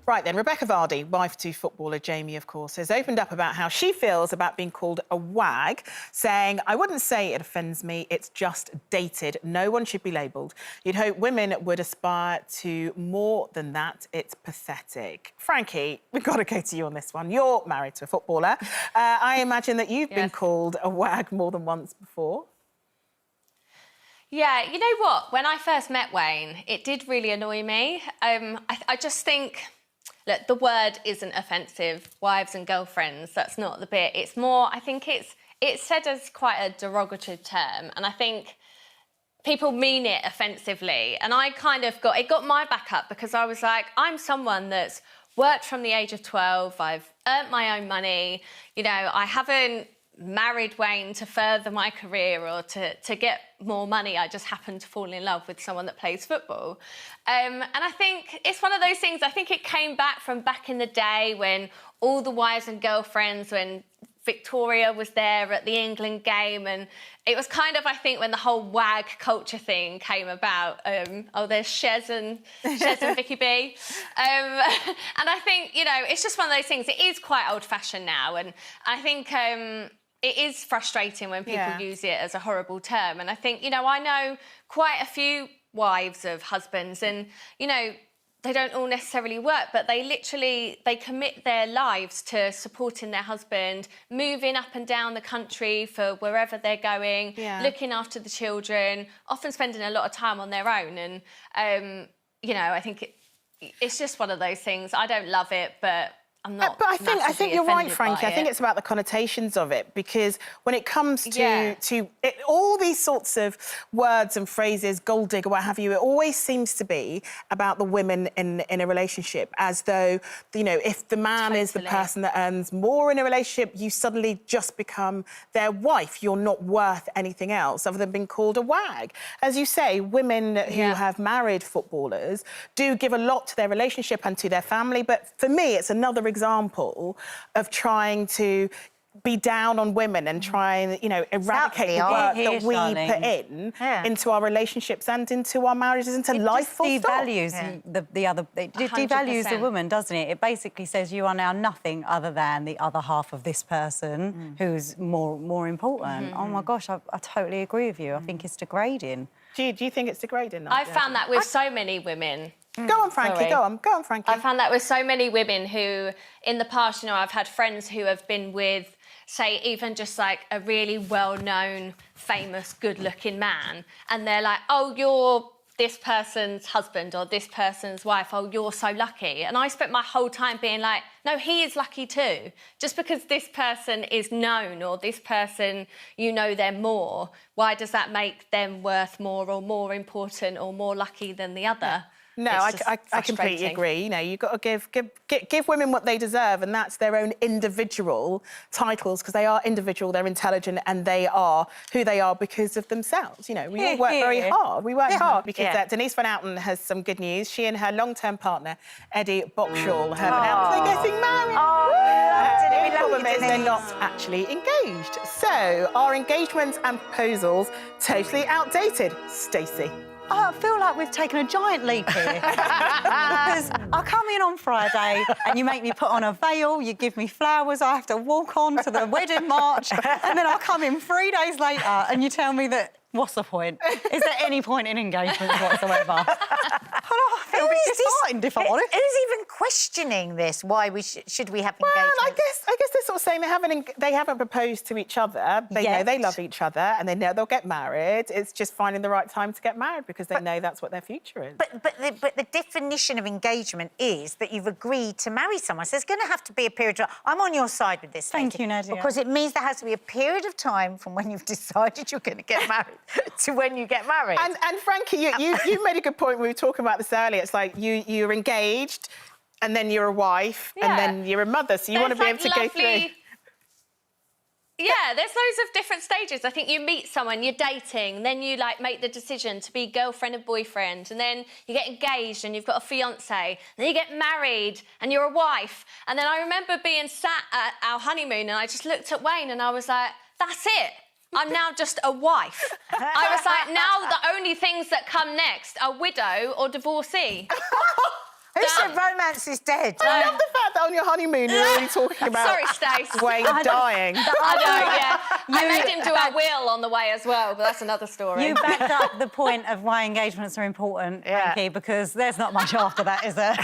Right then, Rebecca Vardy, wife to footballer Jamie, of course, has opened up about how she feels about being called a WAG, saying, "I wouldn't say it offends me, it's just dated. No one should be labelled. You'd hope women would aspire to more than that. It's pathetic." Frankie, we've got to go to you on this one. You're married to a footballer. I imagine that you've been called a WAG more than once before. Yeah, you know what? When I first met Wayne, it did really annoy me. I just think... Look, the word isn't offensive, wives and girlfriends, that's not the bit. It's more, I think it's said as quite a derogatory term, and I think people mean it offensively. And I kind of got my back up because I was like, I'm someone that's worked from the age of 12, I've earned my own money, you know, I haven't married Wayne to further my career or to get more money. I just happened to fall in love with someone that plays football. And I think it's one of those things, I think it came back from back in the day when all the wives and girlfriends, when Victoria was there at the England game, and it was kind of, I think, when the whole WAG culture thing came about. There's Shez and Vicky B. And I think, you know, it's just one of those things. It is quite old-fashioned now, and I think... it is frustrating when people use it as a horrible term. And I think, you know, I know quite a few wives of husbands and, you know, they don't all necessarily work, but they commit their lives to supporting their husband, moving up and down the country for wherever they're going, looking after the children, often spending a lot of time on their own. And, you know, I think it's just one of those things. I don't love it, but... But I think you're right, Frankie. I think it's about the connotations of it, because when it comes to all these sorts of words and phrases, gold digger, what have you, it always seems to be about the women in a relationship, as though, you know, if the man is the person that earns more in a relationship, you suddenly just become their wife. You're not worth anything else other than being called a WAG. As you say, women who have married footballers do give a lot to their relationship and to their family, but for me, it's another example of trying to be down on women and try and, you know, eradicate the work that we put in into our relationships and into our marriages, into life full stop. It devalues the woman, doesn't it? It basically says you are now nothing other than the other half of this person who's more important. Oh, my gosh, I totally agree with you. I think it's degrading. Do you think it's degrading? I found that with so many women. Go on, Frankie, go on, Frankie. I found that with so many women who, in the past, you know, I've had friends who have been with, say, even just like a really well-known, famous, good-looking man, and they're like, oh, you're this person's husband or this person's wife, oh, you're so lucky. And I spent my whole time being like, no, he is lucky too. Just because this person is known or this person, you know, they're more, why does that make them worth more or more important or more lucky than the other? No, I completely agree. You know, you've got to give women what they deserve, and that's their own individual titles, because they are individual, they're intelligent, and they are who they are because of themselves. You know, we all work very hard. We work hard because Denise Van Outen has some good news. She and her long-term partner, Eddie Boxall, have announced they're getting married. The problem is they're not actually engaged. So, are engagements and proposals totally outdated, Stacey? I feel like we've taken a giant leap here. Because I come in on Friday and you make me put on a veil, you give me flowers, I have to walk on to the wedding march, and then I come in 3 days later and you tell me that, what's the point? Is there any point in engagements whatsoever? I feel a bit disheartened, if I'm honest. Who's even questioning this? Why should we have engagement? Well, I guess they're sort of saying they haven't proposed to each other. They know they love each other and they know they'll get married. It's just finding the right time to get married because they know that's what their future is. But the definition of engagement is that you've agreed to marry someone. So there's going to have to be a period of... I'm on your side with this. Thank you, Nadia. Because it means there has to be a period of time from when you've decided you're going to get married to when you get married. And Frankie, you made a good point when we were talking about this earlier. It's like you're engaged and then you're a wife and then you're a mother, so you want to be able to go through... Yeah, there's loads of different stages. I think you meet someone, you're dating, then you, like, make the decision to be girlfriend and boyfriend, and then you get engaged and you've got a fiancé, then you get married and you're a wife. And then I remember being sat at our honeymoon and I just looked at Wayne and I was like, that's it. I'm now just a wife. I was like, now the only things that come next are widow or divorcee. Who said romance is dead? I love the fact that on your honeymoon you're already talking about Sorry, Stacey. Wayne dying. I know, yeah. I made him do our will on the way as well, but that's another story. You backed up the point of why engagements are important, Frankie, because there's not much after that, is there?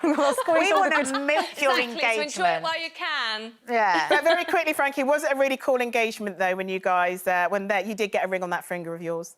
We want to milk your Exactly, engagement. so enjoy it while you can. Yeah. But very quickly, Frankie, was it a really cool engagement, though, when you guys, you did get a ring on that finger of yours?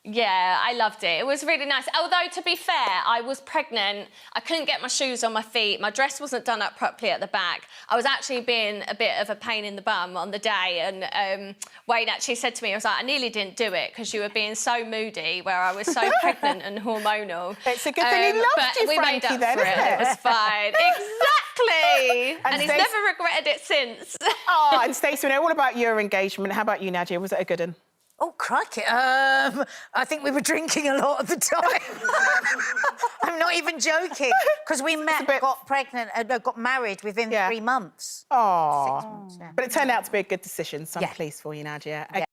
Yeah, I loved it. It was really nice. Although, to be fair, I was pregnant. I couldn't get my shoes on my feet. My dress wasn't done up properly at the back. I was actually being a bit of a pain in the bum on the day. And Wayne actually said to me, I was like, I nearly didn't do it because you were being so moody, where I was so pregnant and hormonal. It's a good thing he loved but you, we Frankie, made up then, for isn't it. it? It was fine. Exactly. And he's Stacey- never regretted it since. Oh, and Stacey, we know all about your engagement. How about you, Nadia? Was it a good one? Oh, crikey. I think we were drinking a lot at the time. I'm not even joking. Because we met, got pregnant, got married within 3 months. Oh. 6 months, yeah. But it turned out to be a good decision, so I'm Yeah. pleased for you, Nadia. Yeah.